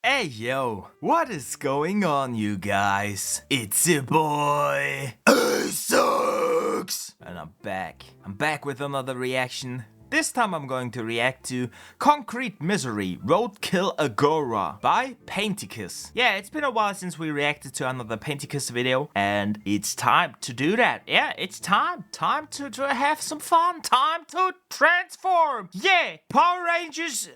Hey yo, what is going on, you guys? It's your boy Aceox! And I'm back. I'm back with another reaction. This time I'm going to react to Concrete Misery ROADKILL AGORA by Painticus. Yeah, it's been a while since we reacted to another Painticus video, and it's time to do that. Yeah, it's time. Time to have some fun. Time to transform. Yeah, Power Rangers...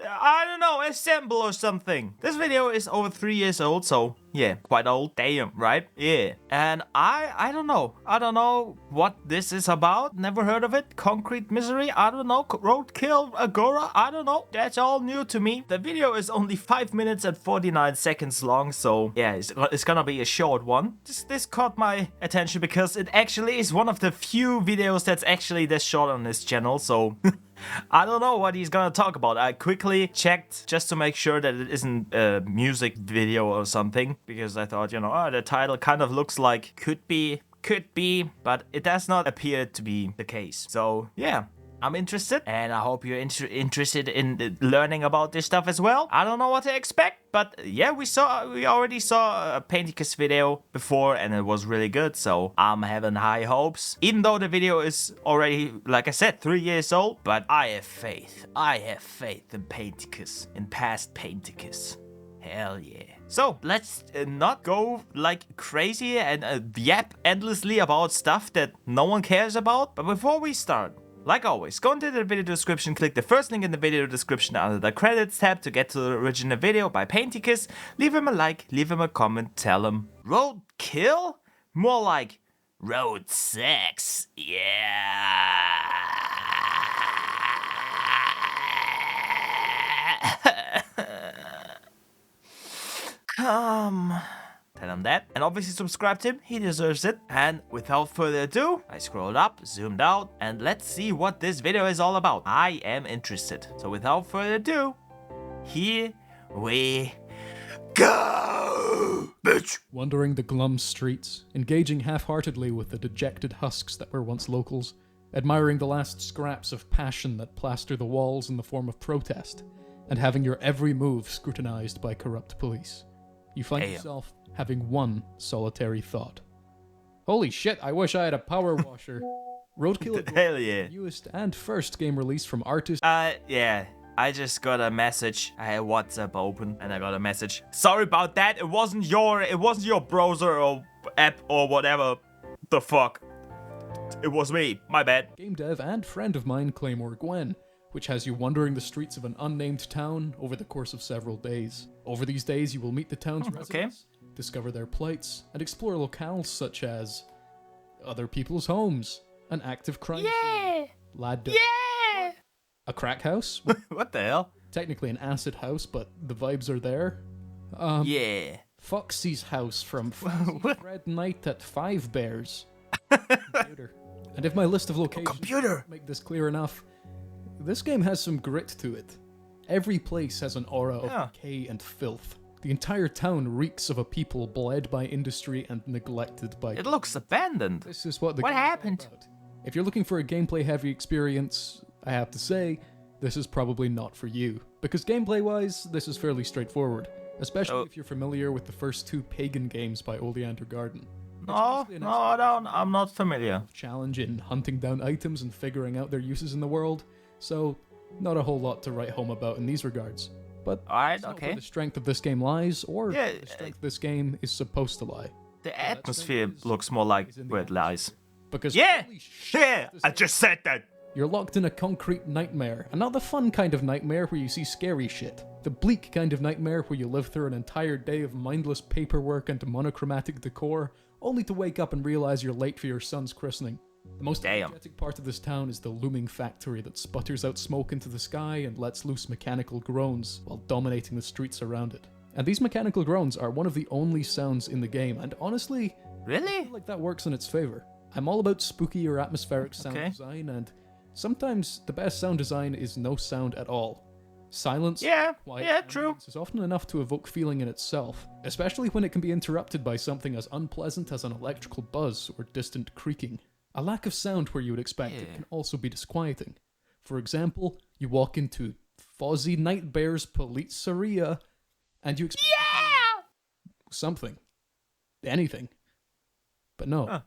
I don't know, assemble or something. This video is over 3 years old, so yeah, quite old. Damn, right? Yeah. And I don't know. I don't know what this is about. Never heard of it. Concrete Misery? I don't know. ROADKILL AGORA? I don't know. That's all new to me. The video is only 5 minutes and 49 seconds long, so yeah, it's gonna be a short one. This caught my attention because it actually is one of the few videos that's actually this short on this channel, so... I don't know what he's gonna talk about. I quickly checked just to make sure that it isn't a music video or something, because I thought, you know, the title kind of looks like could be, but it does not appear to be the case. So yeah, I'm interested, and I hope you're interested in learning about this stuff as well. I don't know what to expect, but yeah, we already saw a Painticus video before, and it was really good, so I'm having high hopes. Even though the video is already, like I said, 3 years old, but I have faith. I have faith in Painticus, in past Painticus. Hell yeah. So, let's not go like crazy and yap endlessly about stuff that no one cares about. But before we start, like always, go into the video description, click the first link in the video description under the credits tab to get to the original video by Painticus. Leave him a like, leave him a comment, tell him ROADKILL? More like road sex, yeah. Come. Tell him that, and obviously subscribe to him, he deserves it. And without further ado, I scrolled up, zoomed out, and let's see what this video is all about. I am interested. So without further ado, here we go, bitch! Wandering the glum streets, engaging half-heartedly with the dejected husks that were once locals, admiring the last scraps of passion that plaster the walls in the form of protest, and having your every move scrutinized by corrupt police. You find yourself having one solitary thought. Holy shit, I wish I had a power washer. ROADKILL Hell yeah. Newest and first game release from artist. Yeah. I just got a message. I had WhatsApp open and I got a message. Sorry about that. It wasn't your browser or app or whatever the fuck. It was me. My bad. Game dev and friend of mine, Claymore Gwen, which has you wandering the streets of an unnamed town over the course of several days. Over these days, you will meet the town's residents, discover their plights, and explore locales such as other people's homes, an active crime scene, a crack house. What the hell? Technically an acid house, but the vibes are there. Yeah. Foxy's house from Red Night at Five Bears. Computer. And if my list of locations make this clear enough, this game has some grit to it. Every place has an aura of decay and filth. The entire town reeks of a people bled by industry and neglected by... It looks abandoned. This is what happened? About. If you're looking for a gameplay-heavy experience, I have to say, this is probably not for you. Because gameplay-wise, this is fairly straightforward. Especially if you're familiar with the first two Pagan games by Oleander Garden. No, I don't. I'm not familiar. Challenge in hunting down items and figuring out their uses in the world. So, not a whole lot to write home about in these regards. But where the strength of this game lies, or the strength this game is supposed to lie. The atmosphere looks more like where it lies. Because I just said that. You're locked in a concrete nightmare, and not the fun kind of nightmare where you see scary shit. The bleak kind of nightmare where you live through an entire day of mindless paperwork and monochromatic decor, only to wake up and realize you're late for your son's christening. The most energetic part of this town is the looming factory that sputters out smoke into the sky and lets loose mechanical groans while dominating the streets around it. And these mechanical groans are one of the only sounds in the game, and honestly, I feel like that works in its favor. I'm all about spooky or atmospheric sound design, and sometimes the best sound design is no sound at all. Silence, quiet, true, is often enough to evoke feeling in itself, especially when it can be interrupted by something as unpleasant as an electrical buzz or distant creaking. A lack of sound where you would expect it can also be disquieting. For example, you walk into Fozzie Nightbear's Pizzeria, and you expect something, anything. But no,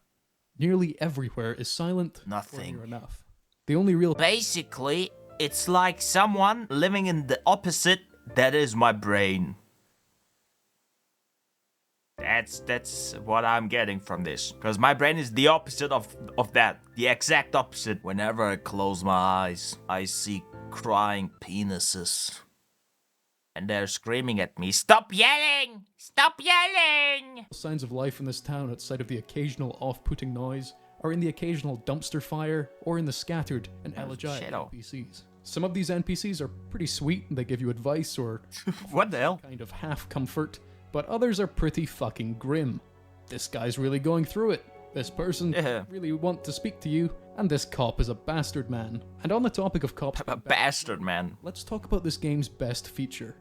nearly everywhere is silent. Nothing. Or near enough. The only real Basically, it's like someone living in the opposite that is my brain. That's what I'm getting from this. Because my brain is the opposite of that. The exact opposite. Whenever I close my eyes, I see crying penises. And they're screaming at me, "Stop yelling! Stop yelling!" signs of life in this town outside of the occasional off-putting noise are in the occasional dumpster fire or in the scattered and elegiac shadow. NPCs. Some of these NPCs are pretty sweet and they give you advice or What the hell? kind of half comfort, but others are pretty fucking grim. This guy's really going through it. This person really want to speak to you, and this cop is a bastard man. And on the topic of cops, A bastard, man. let's talk about this game's best feature.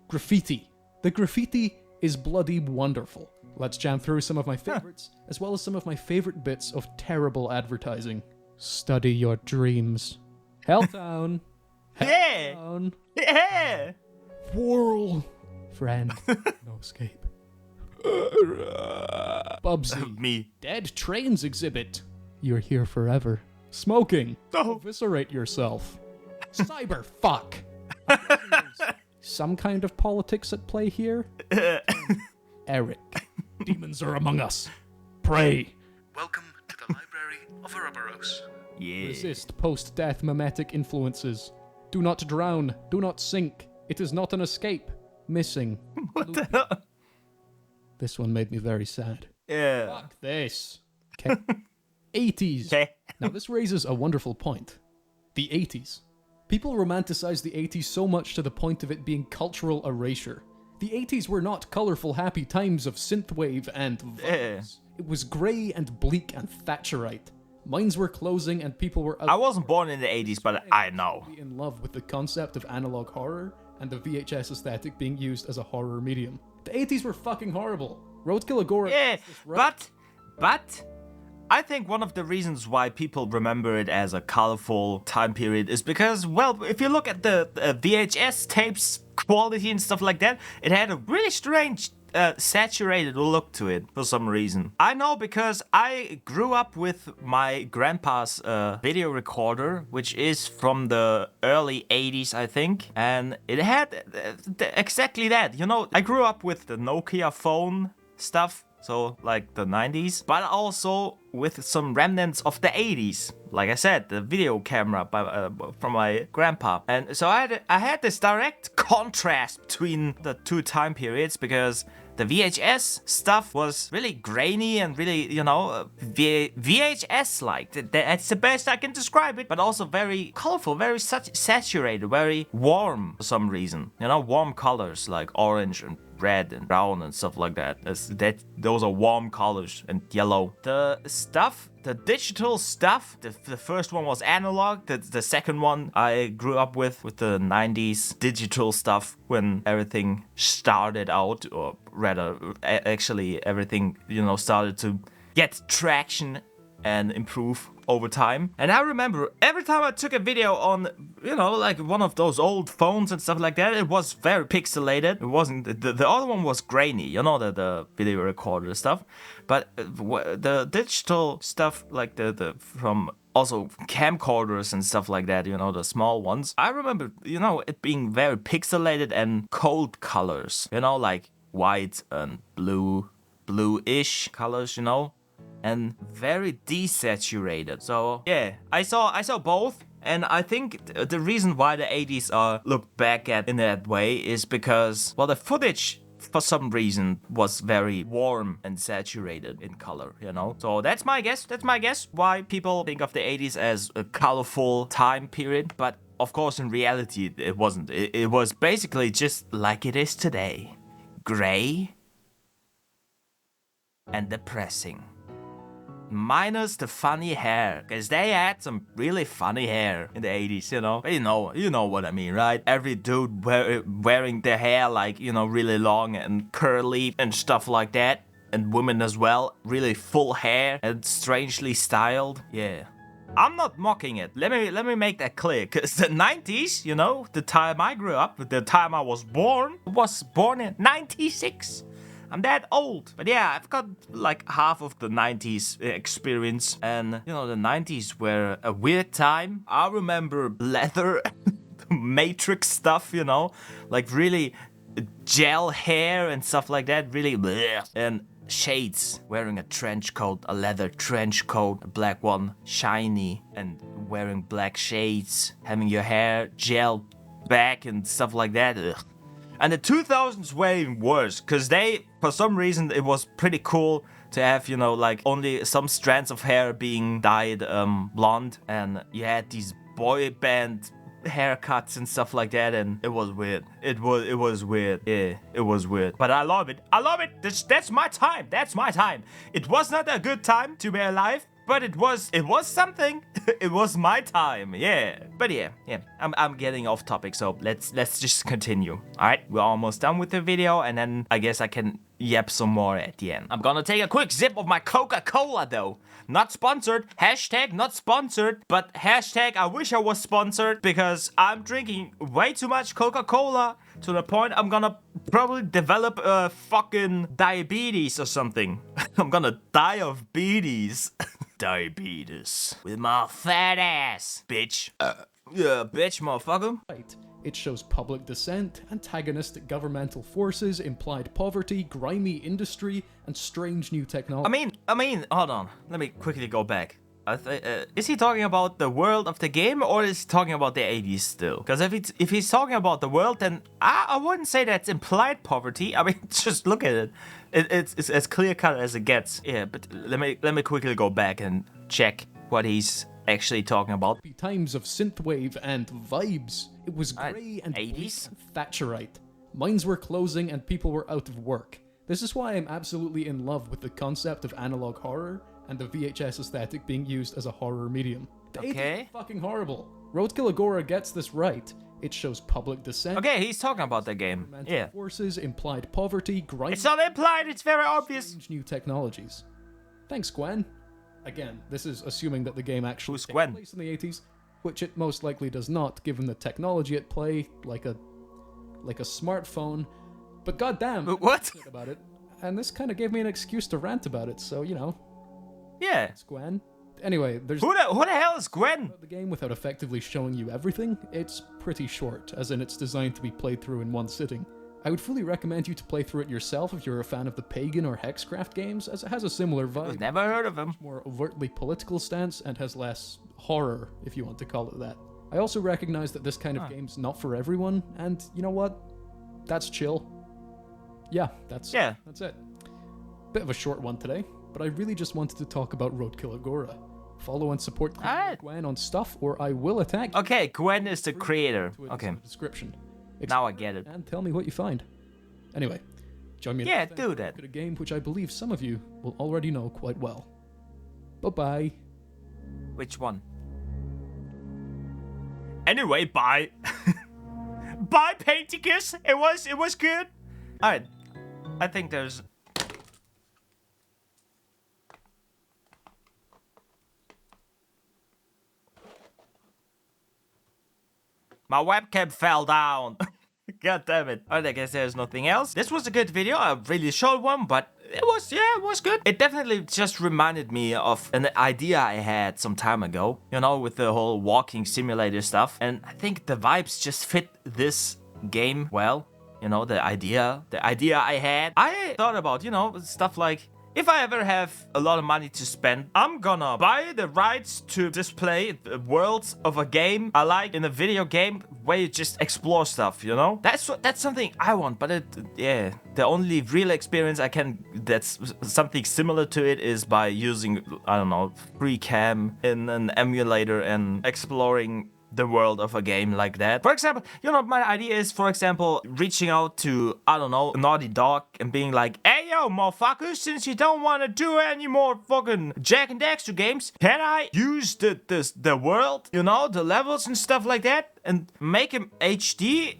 Graffiti. The graffiti is bloody wonderful. Let's jam through some of my favorites, as well as some of my favorite bits of terrible advertising. Study your dreams. Helltown. Yeah. Helltown. Yeah. Whirl. Friend. No escape. Bubsy. Me. Dead trains exhibit. You're here forever. Smoking. Oh. Eviscerate yourself. Cyber fuck. Some kind of politics at play here? Eric. Demons are among us. Pray. Welcome to the Library of Ouroboros. Yeah. Resist post-death mimetic influences. Do not drown. Do not sink. It is not an escape. Missing. What the hell? This one made me very sad. Yeah. Fuck this. Okay. 80s. Okay. Now this raises a wonderful point. The 80s. People romanticize the 80s so much to the point of it being cultural erasure. The 80s were not colorful happy times of synthwave and violence. It was grey and bleak and Thatcherite. Mines were closing and people were I wasn't born in the 80s, but I know. in love with the concept of analog horror and the VHS aesthetic being used as a horror medium. The 80s were fucking horrible. Roadkill Agora. Yeah, but I think one of the reasons why people remember it as a colorful time period is because, well, if you look at the VHS tapes quality and stuff like that, it had a really strange saturated look to it for some reason. I know because I grew up with my grandpa's video recorder, which is from the early 80s, I think, and it had exactly that. You know, I grew up with the Nokia phone stuff, so like the 90s, but also with some remnants of the 80s. Like I said, the video camera from my grandpa. And so I had this direct contrast between the two time periods because the VHS stuff was really grainy and really, you know, VHS-like. That's the best I can describe it. But also very colorful, very saturated, very warm for some reason. You know, warm colors like orange and red and brown and stuff like that. Those are warm colors, and yellow. The digital stuff, the first one was analog. The second one I grew up with the 90s digital stuff when everything started out, or rather, actually everything, you know, started to get traction and improve over time. And I remember every time I took a video on, you know, like one of those old phones and stuff like that, it was very pixelated. It wasn't, the other one was grainy, you know, the video recorder stuff. But the digital stuff, like the from also camcorders and stuff like that, you know, the small ones, I remember, you know, it being very pixelated and cold colors, you know, like white and bluish colors, you know, and very desaturated. So yeah, I saw both, and I think the reason why the 80s are looked back at in that way is because, well, the footage for some reason was very warm and saturated in color, you know. So that's my guess why people think of the 80s as a colorful time period. But of course, in reality, it wasn't. It was basically just like it is today, gray and depressing. Minus the funny hair, because they had some really funny hair in the 80s, you know. But you know what I mean, right? Every dude wearing their hair like, you know, really long and curly and stuff like that. And women as well, really full hair and strangely styled. Yeah. I'm not mocking it. Let me make that clear. Cause the 90s, you know, the time I grew up, the time I was born in 96. I'm that old. But yeah, I've got like half of the 90s experience. And, you know, the 90s were a weird time. I remember leather, Matrix stuff, you know, like really gel hair and stuff like that. Really bleh. And shades, wearing a trench coat, a leather trench coat, a black one, shiny, and wearing black shades, having your hair gel back and stuff like that. Ugh. And the 2000s were even worse, because for some reason, it was pretty cool to have, you know, like only some strands of hair being dyed blonde, and you had these boy band haircuts and stuff like that, and it was weird. It was weird. Yeah, it was weird. But I love it. I love it. That's my time. That's my time. It was not a good time to be alive, but it was something. It was my time. Yeah. But yeah. I'm getting off topic, so let's just continue. All right, we're almost done with the video, and then I guess I can yap some more at the end. I'm gonna take a quick sip of my Coca-Cola though. Not sponsored, hashtag not sponsored, but hashtag I wish I was sponsored, because I'm drinking way too much Coca-Cola to the point I'm gonna probably develop a fucking diabetes or something. I'm gonna die of beaties. Diabetes. With my fat ass, bitch. Yeah, bitch, motherfucker. Right. It shows public dissent, antagonistic governmental forces, implied poverty, grimy industry, and strange new technology. I mean, hold on. Let me quickly go back. Is he talking about the world of the game, or is he talking about the 80s still? Because if he's talking about the world, then I wouldn't say that's implied poverty. I mean, just look at it. It's as clear cut as it gets. Yeah, but let me quickly go back and check what he's actually talking about. Times of synthwave and vibes. It was grey and 80s? Thatcherite. Mines were closing and people were out of work. This is why I'm absolutely in love with the concept of analog horror and the VHS aesthetic being used as a horror medium. The 80s are fucking horrible. ROADKILL AGORA gets this right. It shows public dissent. Okay, he's talking about the game. Yeah. Forces, implied poverty, grimy. It's not implied, it's very obvious. New technologies. Thanks, Gwen. Again, this is assuming that the game actually Who's takes Gwen? place in the 80s, which it most likely does not, given the technology at play, like a smartphone. But goddamn, what? About it, and this kind of gave me an excuse to rant about it. So you know. Yeah. It's Gwen. Anyway, there's who the hell is Gwen? The game without effectively showing you everything. It's pretty short, as in it's designed to be played through in one sitting. I would fully recommend you to play through it yourself if you're a fan of the Pagan or Hexcraft games, as it has a similar vibe. I've never heard of him. More overtly political stance and has less horror, if you want to call it that. I also recognize that this kind of game's not for everyone, and you know what? That's chill. Yeah, that's it. Bit of a short one today, but I really just wanted to talk about ROADKILL AGORA. Follow and support Gwen on stuff, or I will attack you. Okay, Gwen is the creator. Okay. Description. Now I get it. And tell me what you find. Anyway, join me. Yeah, do that. At a game which I believe some of you will already know quite well. Bye-bye. Which one? Anyway, bye. Bye, Painticus. It was good. Alright. I think there's... My webcam fell down. God damn it. Alright, I guess there's nothing else. This was a good video, a really short one, but it was good. It definitely just reminded me of an idea I had some time ago, you know, with the whole walking simulator stuff. And I think the vibes just fit this game well. You know, the idea I had. I thought about, you know, stuff like, if I ever have a lot of money to spend, I'm gonna buy the rights to display the worlds of a game I like in a video game where you just explore stuff, you know? That's something I want, but the only real experience I can that's something similar to it is by using, I don't know, free cam in an emulator and exploring the world of a game like that. For example, you know, my idea is, for example, reaching out to, I don't know, Naughty Dog and being like, hey yo, motherfuckers, since you don't want to do any more fucking Jack and Daxter games, can I use the world, you know, the levels and stuff like that, and make them HD?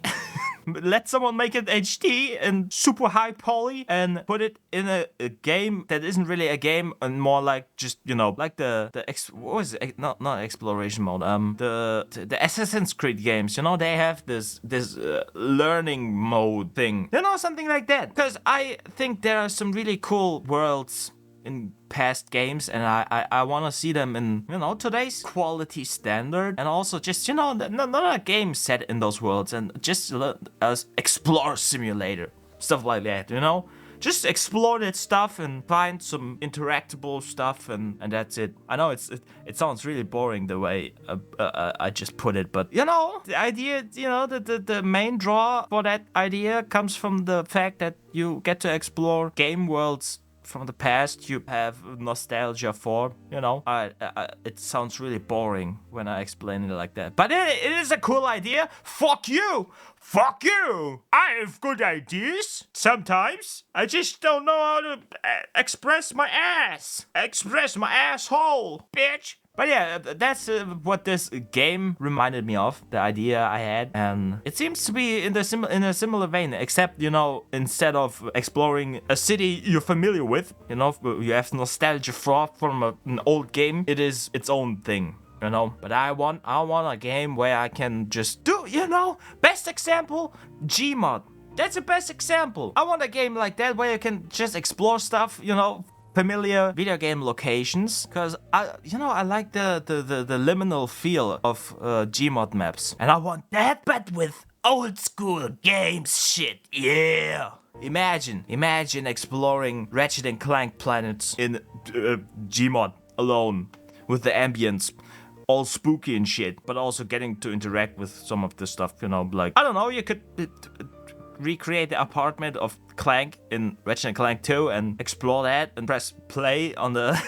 let someone make it HD and super high poly and put it in a game that isn't really a game and more like just, you know, like what was it? Not exploration mode. The Assassin's Creed games, you know, they have this learning mode thing. You know, something like that. Because I think there are some really cool worlds in past games, and I want to see them in, you know, today's quality standard, and also just, you know, not a game set in those worlds, and just explore simulator, stuff like that, you know? Just explore that stuff and find some interactable stuff, and that's it. I know it sounds really boring the way I just put it, but, you know, the idea, you know, the main draw for that idea comes from the fact that you get to explore game worlds from the past you have nostalgia for, you know. It sounds really boring when I explain it like that, but it is a cool idea. Fuck you! Fuck you! I have good ideas. Sometimes I just don't know how to express my ass. Express my asshole, bitch. But yeah, that's what this game reminded me of, the idea I had, and it seems to be in a similar vein, except, you know, instead of exploring a city you're familiar with, you know, you have nostalgia from an old game, it is its own thing, you know. But I want a game where I can just do, you know, best example, Gmod. That's the best example. I want a game like that where you can just explore stuff, you know, familiar video game locations, because I like the liminal feel of Gmod maps, and I want that, but with old school games shit. Yeah. Imagine exploring Ratchet & Clank planets in Gmod alone, with the ambience all spooky and shit, but also getting to interact with some of the stuff, you know, like, I don't know, you could recreate the apartment of Clank in Ratchet & Clank 2 and explore that and press play on the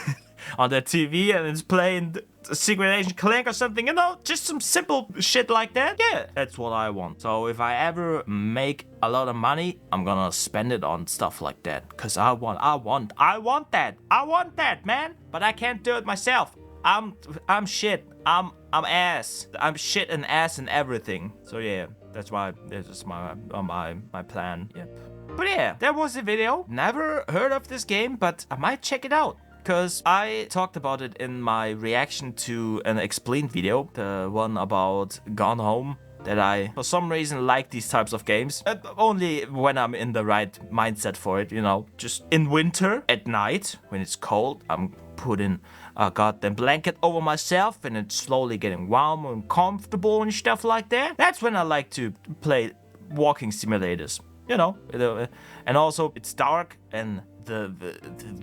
on the TV and it's playing Secret Agent Clank or something, you know, just some simple shit like that. Yeah, that's what I want. So if I ever make a lot of money, I'm gonna spend it on stuff like that, because I want that, man. But I can't do it myself. I'm shit. I'm ass. I'm shit and ass and everything. So yeah, that's my plan. Yeah. But yeah, that was the video. Never heard of this game, but I might check it out, because I talked about it in my reaction to an explained video, the one about Gone Home, that I, for some reason, like these types of games. Only when I'm in the right mindset for it, you know. Just in winter, at night, when it's cold, I'm putting a goddamn blanket over myself and it's slowly getting warm and comfortable and stuff like that. That's when I like to play walking simulators, you know. And also, it's dark and the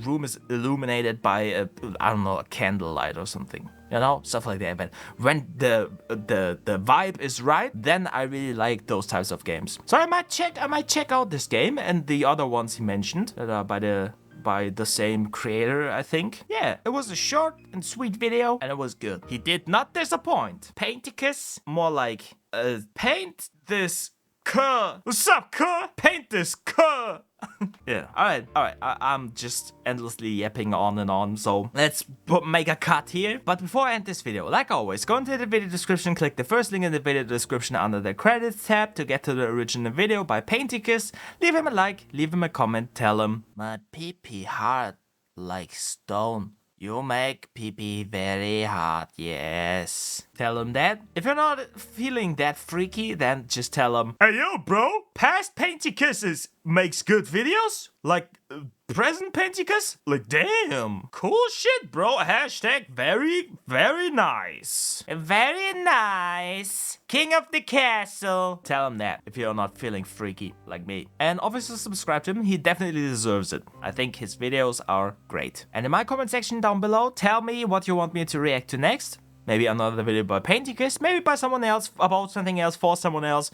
room is illuminated by a candlelight or something, you know, stuff like that. But when the vibe is right, then I really like those types of games. So I might check out this game and the other ones he mentioned that are by the same creator, I think. Yeah, it was a short and sweet video, and it was good. He did not disappoint. Painticus, more like, paint this cur. What's up, cur? Paint this cur. Yeah, alright, I'm just endlessly yapping on and on, so let's make a cut here. But before I end this video, like always, go into the video description, click the first link in the video description under the credits tab to get to the original video by Painticus. Leave him a like, leave him a comment, tell him, my pee-pee hard like stone. You make pee-pee very hard, yes. Tell him that. If you're not feeling that freaky, then just tell him, hey yo bro, past Painticus makes good videos? Like, present Painticus? Like, damn, cool shit bro, hashtag very, very nice. Very nice. King of the castle. Tell him that if you're not feeling freaky like me. And obviously subscribe to him, he definitely deserves it. I think his videos are great. And in my comment section down below, tell me what you want me to react to next. Maybe another video by Painticus, maybe by someone else, about something else, for someone else,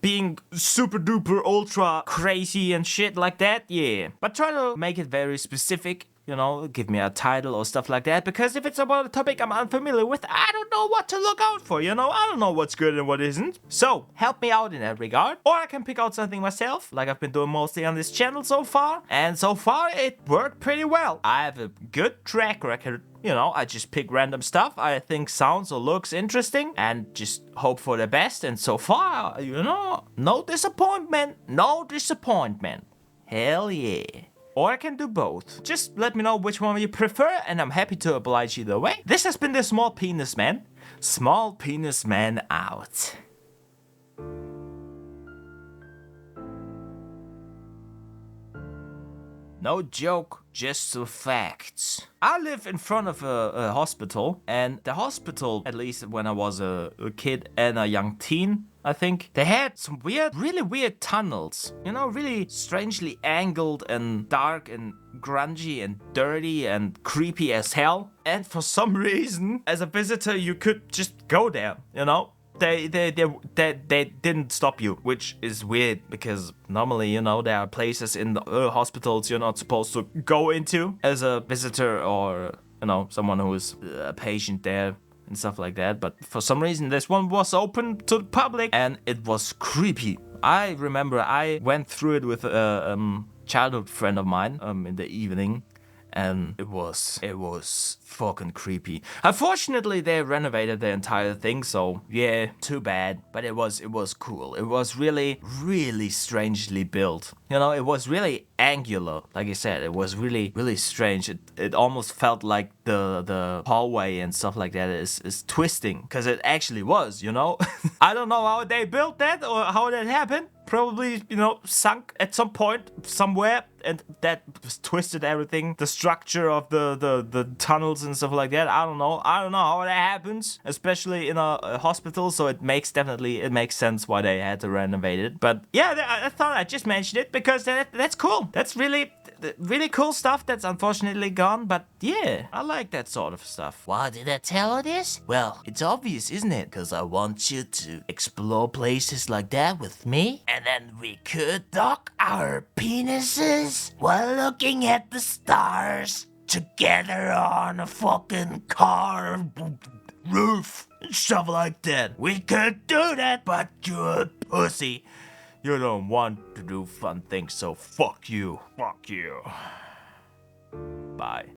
being super duper ultra crazy and shit like that, yeah. But try to make it very specific, you know, give me a title or stuff like that. Because if it's about a topic I'm unfamiliar with, I don't know what to look out for, you know? I don't know what's good and what isn't. So, help me out in that regard. Or I can pick out something myself, like I've been doing mostly on this channel so far. And so far, it worked pretty well. I have a good track record. You know, I just pick random stuff I think sounds or looks interesting and just hope for the best. And so far, you know, no disappointment. No disappointment. Hell yeah. Or I can do both. Just let me know which one you prefer and I'm happy to oblige either way. This has been the Small Penis Man. Small Penis Man out. No joke, just the facts. I live in front of a hospital, and the hospital, at least when I was a kid and a young teen, I think, they had some weird, really weird tunnels. You know, really strangely angled and dark and grungy and dirty and creepy as hell. And for some reason, as a visitor, you could just go there, you know? They didn't stop you, which is weird because normally, you know, there are places in the hospitals you're not supposed to go into as a visitor or, you know, someone who is a patient there and stuff like that. But for some reason, this one was open to the public and it was creepy. I remember I went through it with a childhood friend of mine in the evening. And it was fucking creepy. Unfortunately, they renovated the entire thing, so yeah, too bad. But it was cool. It was really, really strangely built. You know, it was really angular. Like I said, it was really, really strange. It almost felt like the hallway and stuff like that is twisting, because it actually was, you know. I don't know how they built that or how that happened. Probably, you know, sunk at some point somewhere, and that twisted everything. The structure of the tunnels and stuff like that. I don't know how that happens, especially in a hospital. So it makes sense why they had to renovate it. But yeah, I thought I just mentioned it because that's cool. That's really cool stuff that's unfortunately gone. But yeah, I like that sort of stuff. Why did I tell her this? Well, it's obvious, isn't it? Because I want you to explore places like that with me. And then we could dock our penises while looking at the stars together on a fucking car roof and stuff like that. We could do that, but you're a pussy. You don't want to do fun things, so fuck you. Fuck you. Bye.